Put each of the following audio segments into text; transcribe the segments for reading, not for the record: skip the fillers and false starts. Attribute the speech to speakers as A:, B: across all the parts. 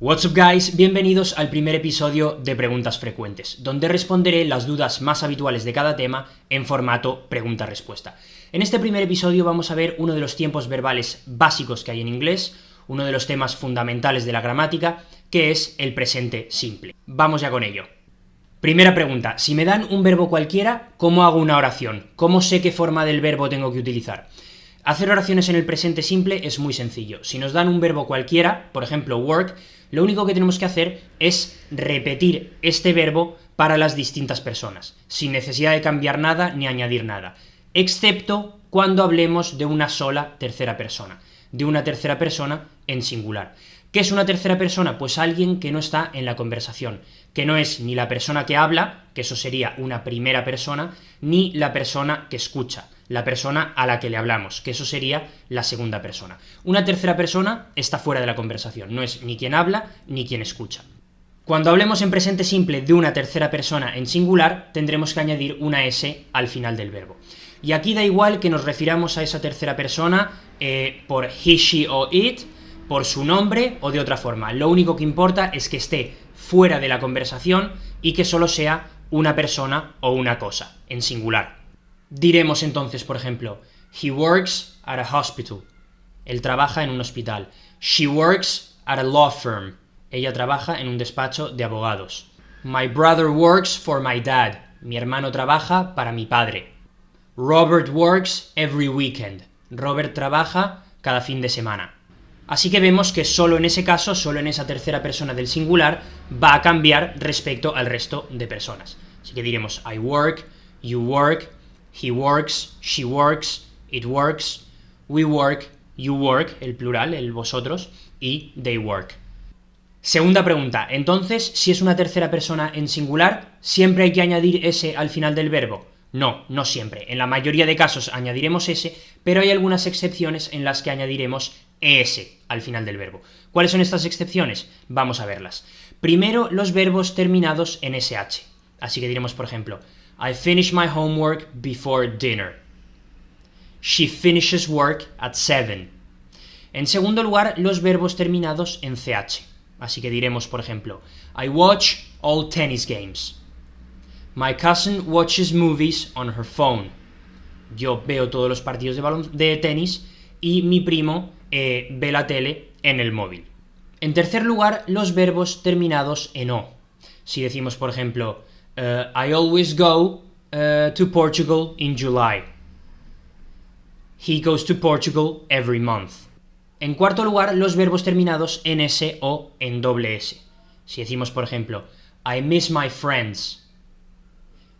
A: What's up guys, bienvenidos al primer episodio de Preguntas Frecuentes, donde responderé las dudas más habituales de cada tema en formato pregunta-respuesta. En este primer episodio vamos a ver uno de los tiempos verbales básicos que hay en inglés, uno de los temas fundamentales de la gramática, que es el presente simple. Vamos ya con ello. Primera pregunta, si me dan un verbo cualquiera, ¿cómo hago una oración? ¿Cómo sé qué forma del verbo tengo que utilizar? Hacer oraciones en el presente simple es muy sencillo. Si nos dan un verbo cualquiera, por ejemplo work, lo único que tenemos que hacer es repetir este verbo para las distintas personas, sin necesidad de cambiar nada ni añadir nada, excepto cuando hablemos de una sola tercera persona, de una tercera persona en singular. ¿Qué es una tercera persona? Pues alguien que no está en la conversación, que no es ni la persona que habla, que eso sería una primera persona, ni la persona que escucha, la persona a la que le hablamos, que eso sería la segunda persona. Una tercera persona está fuera de la conversación, no es ni quien habla ni quien escucha. Cuando hablemos en presente simple de una tercera persona en singular, tendremos que añadir una S al final del verbo. Y aquí da igual que nos refiramos a esa tercera persona por he, she o it, por su nombre o de otra forma. Lo único que importa es que esté fuera de la conversación y que solo sea una persona o una cosa, en singular. Diremos entonces, por ejemplo, he works at a hospital. Él trabaja en un hospital. She works at a law firm. Ella trabaja en un despacho de abogados. My brother works for my dad. Mi hermano trabaja para mi padre. Robert works every weekend. Robert trabaja cada fin de semana. Así que vemos que solo en ese caso, solo en esa tercera persona del singular, va a cambiar respecto al resto de personas. Así que diremos I work, you work, he works, she works, it works, we work, you work, el plural, el vosotros, y they work. Segunda pregunta, entonces, si es una tercera persona en singular, ¿siempre hay que añadir S al final del verbo? No, no siempre. En la mayoría de casos añadiremos S, pero hay algunas excepciones en las que añadiremos ES al final del verbo. ¿Cuáles son estas excepciones? Vamos a verlas. Primero, los verbos terminados en SH. Así que diremos, por ejemplo, I finish my homework before dinner. She finishes work at 7. En segundo lugar, los verbos terminados en CH. Así que diremos, por ejemplo, I watch all tennis games. My cousin watches movies on her phone. Yo veo todos los partidos de tenis y mi primo ve la tele en el móvil. En tercer lugar, los verbos terminados en O. Si decimos, por ejemplo, I always go to Portugal in July. He goes to Portugal every month. En cuarto lugar, los verbos terminados en S o en doble S. Si decimos, por ejemplo, I miss my friends.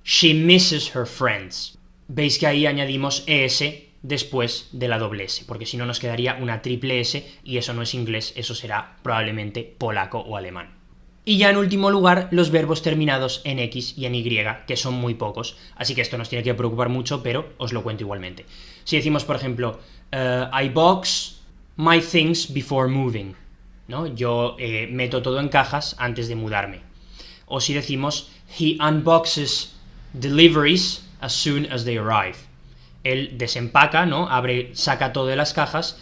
A: She misses her friends. Veis que ahí añadimos ES después de la doble S, porque si no nos quedaría una triple S y eso no es inglés, eso será probablemente polaco o alemán. Y ya en último lugar, los verbos terminados en X y en Y, que son muy pocos, así que esto nos tiene que preocupar mucho, pero os lo cuento igualmente. Si decimos, por ejemplo, I box my things before moving, ¿no? Yo meto todo en cajas antes de mudarme. O si decimos, he unboxes deliveries as soon as they arrive. Él desempaca, ¿no? Saca todo de las cajas,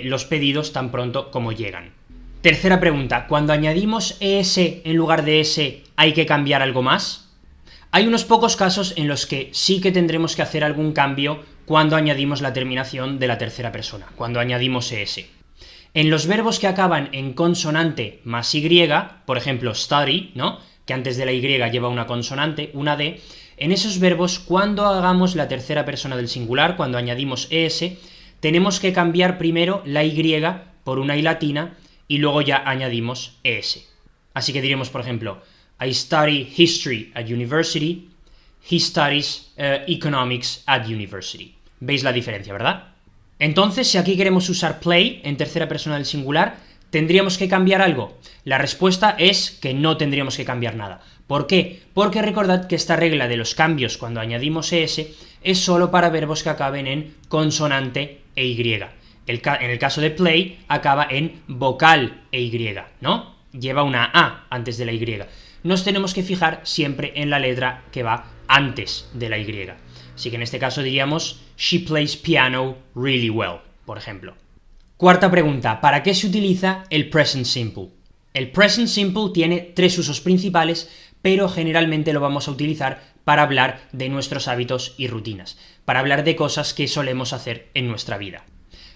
A: los pedidos tan pronto como llegan. Tercera pregunta, ¿cuando añadimos ES en lugar de S hay que cambiar algo más? Hay unos pocos casos en los que sí que tendremos que hacer algún cambio cuando añadimos la terminación de la tercera persona, cuando añadimos ES. En los verbos que acaban en consonante más Y, por ejemplo study, ¿no? Que antes de la Y lleva una consonante, una D, en esos verbos, cuando hagamos la tercera persona del singular, cuando añadimos ES, tenemos que cambiar primero la Y por una I latina y luego ya añadimos ES. Así que diremos, por ejemplo, I study history at university, he studies economics at university. ¿Veis la diferencia, verdad? Entonces, si aquí queremos usar play en tercera persona del singular, ¿tendríamos que cambiar algo? La respuesta es que no tendríamos que cambiar nada. ¿Por qué? Porque recordad que esta regla de los cambios cuando añadimos ES es solo para verbos que acaben en consonante e Y. En el caso de play acaba en vocal e Y, ¿no? Lleva una A antes de la Y. Nos tenemos que fijar siempre en la letra que va antes de la Y. Así que en este caso diríamos she plays piano really well, por ejemplo. Cuarta pregunta, ¿para qué se utiliza el present simple? El present simple tiene 3 usos principales, pero generalmente lo vamos a utilizar para hablar de nuestros hábitos y rutinas, para hablar de cosas que solemos hacer en nuestra vida.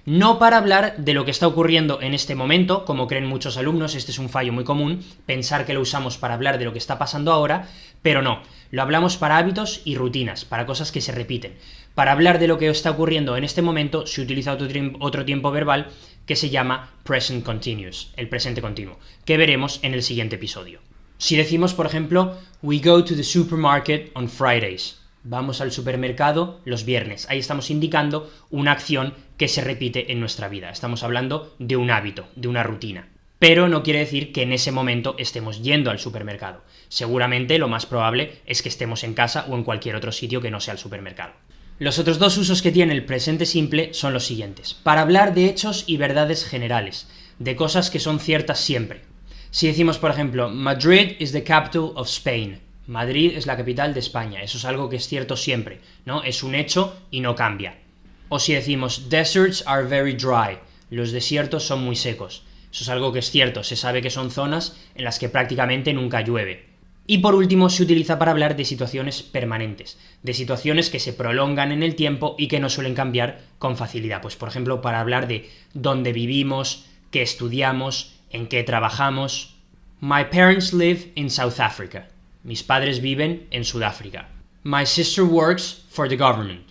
A: No para hablar de lo que está ocurriendo en este momento, como creen muchos alumnos, este es un fallo muy común, pensar que lo usamos para hablar de lo que está pasando ahora, pero no, lo hablamos para hábitos y rutinas, para cosas que se repiten. Para hablar de lo que está ocurriendo en este momento se utiliza otro tiempo verbal que se llama present continuous, el presente continuo, que veremos en el siguiente episodio. Si decimos, por ejemplo, we go to the supermarket on Fridays, vamos al supermercado los viernes, ahí estamos indicando una acción que se repite en nuestra vida, estamos hablando de un hábito, de una rutina. Pero no quiere decir que en ese momento estemos yendo al supermercado. Seguramente lo más probable es que estemos en casa o en cualquier otro sitio que no sea el supermercado. Los otros 2 usos que tiene el presente simple son los siguientes. Para hablar de hechos y verdades generales, de cosas que son ciertas siempre. Si decimos, por ejemplo, Madrid is the capital of Spain. Madrid es la capital de España. Eso es algo que es cierto siempre, ¿no? Es un hecho y no cambia. O si decimos, deserts are very dry. Los desiertos son muy secos. Eso es algo que es cierto. Se sabe que son zonas en las que prácticamente nunca llueve. Y por último se utiliza para hablar de situaciones permanentes, de situaciones que se prolongan en el tiempo y que no suelen cambiar con facilidad. Pues por ejemplo para hablar de dónde vivimos, qué estudiamos, en qué trabajamos. My parents live in South Africa. Mis padres viven en Sudáfrica. My sister works for the government.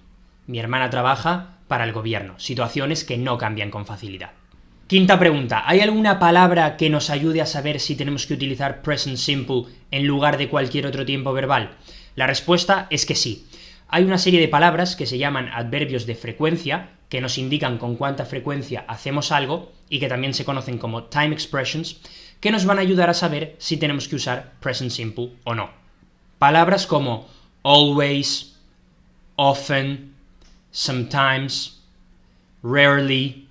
A: Mi hermana trabaja para el gobierno. Situaciones que no cambian con facilidad. Quinta pregunta, ¿hay alguna palabra que nos ayude a saber si tenemos que utilizar present simple en lugar de cualquier otro tiempo verbal? La respuesta es que sí. Hay una serie de palabras que se llaman adverbios de frecuencia, que nos indican con cuánta frecuencia hacemos algo y que también se conocen como time expressions, que nos van a ayudar a saber si tenemos que usar present simple o no. Palabras como always, often, sometimes, rarely,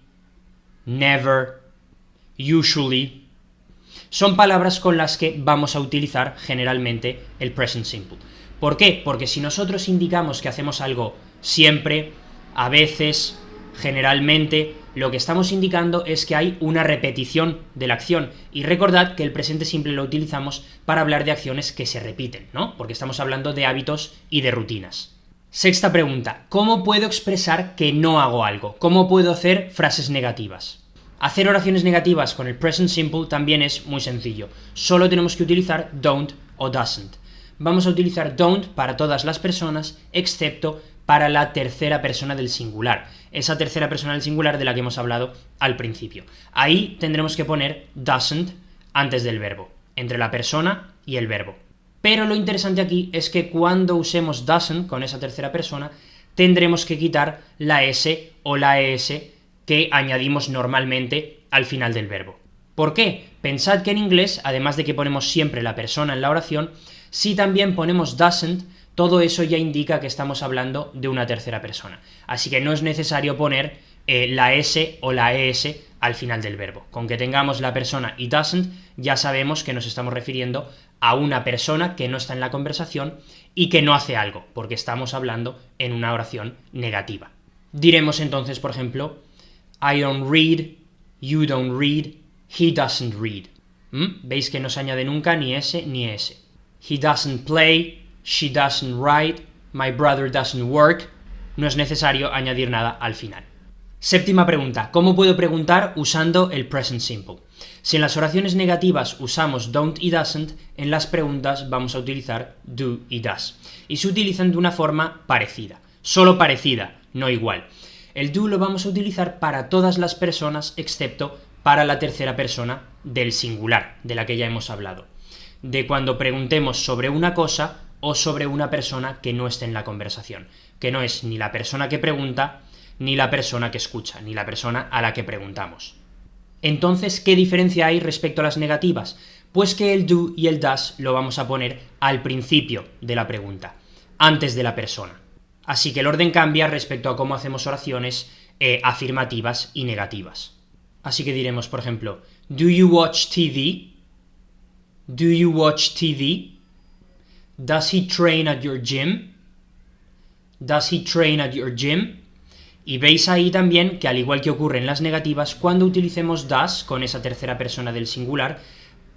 A: never, usually, son palabras con las que vamos a utilizar generalmente el present simple. ¿Por qué? Porque si nosotros indicamos que hacemos algo siempre, a veces, generalmente, lo que estamos indicando es que hay una repetición de la acción. Y recordad que el presente simple lo utilizamos para hablar de acciones que se repiten, ¿no? Porque estamos hablando de hábitos y de rutinas. Sexta pregunta, ¿cómo puedo expresar que no hago algo? ¿Cómo puedo hacer frases negativas? Hacer oraciones negativas con el present simple también es muy sencillo. Solo tenemos que utilizar don't o doesn't. Vamos a utilizar don't para todas las personas, excepto para la tercera persona del singular. Esa tercera persona del singular de la que hemos hablado al principio. Ahí tendremos que poner doesn't antes del verbo, entre la persona y el verbo. Pero lo interesante aquí es que cuando usemos doesn't con esa tercera persona, tendremos que quitar la S o la ES que añadimos normalmente al final del verbo. ¿Por qué? Pensad que en inglés, además de que ponemos siempre la persona en la oración, si también ponemos doesn't, todo eso ya indica que estamos hablando de una tercera persona. Así que no es necesario poner la S o la ES al final del verbo. Con que tengamos la persona y doesn't, ya sabemos que nos estamos refiriendo a una persona que no está en la conversación y que no hace algo, porque estamos hablando en una oración negativa. Diremos entonces, por ejemplo, I don't read, you don't read, he doesn't read. ¿Veis que no se añade nunca ni S ni S? He doesn't play, she doesn't write, my brother doesn't work. No es necesario añadir nada al final. Séptima pregunta, ¿cómo puedo preguntar usando el present simple? Si en las oraciones negativas usamos don't y doesn't, en las preguntas vamos a utilizar do y does. Y se utilizan de una forma parecida, solo parecida, no igual. El do lo vamos a utilizar para todas las personas excepto para la tercera persona del singular, de la que ya hemos hablado. De cuando preguntemos sobre una cosa o sobre una persona que no esté en la conversación, que no es ni la persona que pregunta, ni la persona que escucha, ni la persona a la que preguntamos. Entonces, ¿qué diferencia hay respecto a las negativas? Pues que el do y el does lo vamos a poner al principio de la pregunta, antes de la persona. Así que el orden cambia respecto a cómo hacemos oraciones afirmativas y negativas. Así que diremos, por ejemplo, ¿Do you watch TV? ¿Do you watch TV? ¿Does he train at your gym? ¿Does he train at your gym? Y veis ahí también que, al igual que ocurre en las negativas, cuando utilicemos does con esa tercera persona del singular,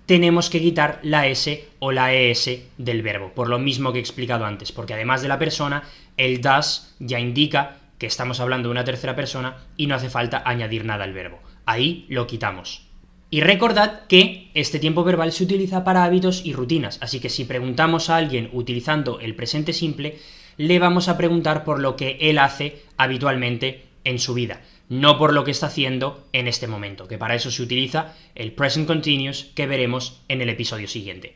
A: tenemos que quitar la S o la ES del verbo, por lo mismo que he explicado antes, porque además de la persona, el does ya indica que estamos hablando de una tercera persona y no hace falta añadir nada al verbo. Ahí lo quitamos. Y recordad que este tiempo verbal se utiliza para hábitos y rutinas, así que si preguntamos a alguien utilizando el presente simple, le vamos a preguntar por lo que él hace habitualmente en su vida, no por lo que está haciendo en este momento, que para eso se utiliza el present continuous que veremos en el episodio siguiente.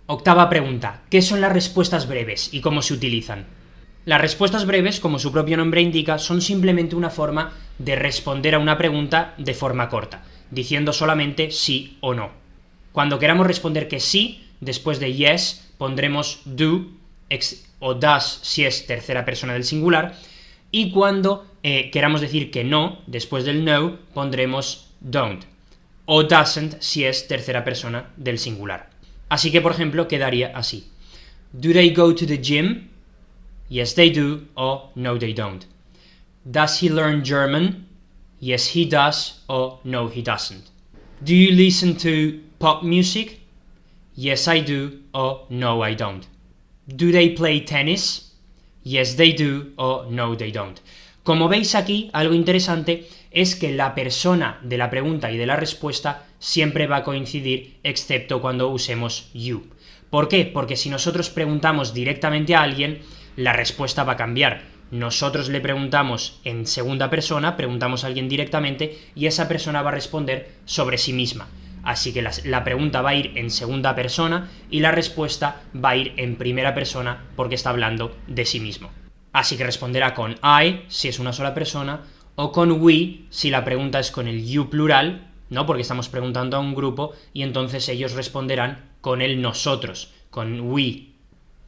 A: Octava pregunta, ¿qué son las respuestas breves y cómo se utilizan? Las respuestas breves, como su propio nombre indica, son simplemente una forma de responder a una pregunta de forma corta, diciendo solamente sí o no. Cuando queramos responder que sí, después de yes pondremos do o does si es tercera persona del singular, y cuando queramos decir que no, después del no pondremos don't, o doesn't si es tercera persona del singular. Así que, por ejemplo, quedaría así. Do they go to the gym? Yes, they do, o no, they don't. Does he learn German? Yes, he does, or no, he doesn't. Do you listen to pop music? Yes, I do, or no, I don't. Do they play tennis? Yes, they do, or no, they don't. Como veis aquí, algo interesante es que la persona de la pregunta y de la respuesta siempre va a coincidir, excepto cuando usemos you. ¿Por qué? Porque si nosotros preguntamos directamente a alguien, la respuesta va a cambiar. Nosotros le preguntamos en segunda persona, preguntamos a alguien directamente y esa persona va a responder sobre sí misma. Así que la pregunta va a ir en segunda persona y la respuesta va a ir en primera persona porque está hablando de sí mismo. Así que responderá con I si es una sola persona o con we si la pregunta es con el you plural, ¿no? Porque estamos preguntando a un grupo y entonces ellos responderán con el nosotros, con we.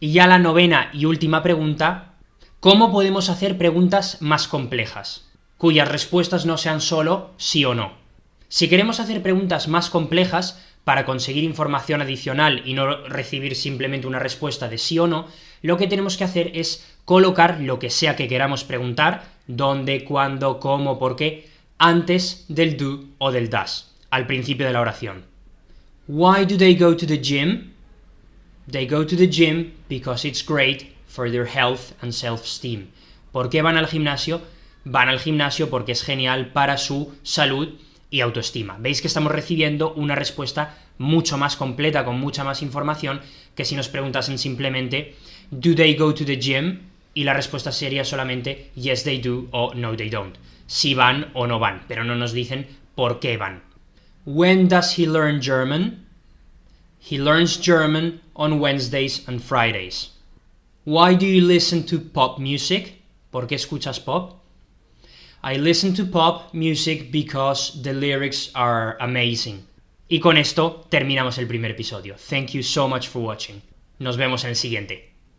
A: Y ya la novena y última pregunta, ¿cómo podemos hacer preguntas más complejas, cuyas respuestas no sean solo sí o no? Si queremos hacer preguntas más complejas para conseguir información adicional y no recibir simplemente una respuesta de sí o no, lo que tenemos que hacer es colocar lo que sea que queramos preguntar, dónde, cuándo, cómo, por qué, antes del do o del does, al principio de la oración. Why do they go to the gym? They go to the gym because it's great for their health and self-esteem. ¿Por qué van al gimnasio? Van al gimnasio porque es genial para su salud y autoestima. Veis que estamos recibiendo una respuesta mucho más completa, con mucha más información, que si nos preguntasen simplemente ¿Do they go to the gym? Y la respuesta sería solamente yes they do o no they don't. Si van o no van, pero no nos dicen por qué van. When does he learn German? He learns German on Wednesdays and Fridays. Why do you listen to pop music? ¿Por qué escuchas pop? I listen to pop music because the lyrics are amazing. Y con esto terminamos el primer episodio. Thank you so much for watching. Nos vemos en el siguiente.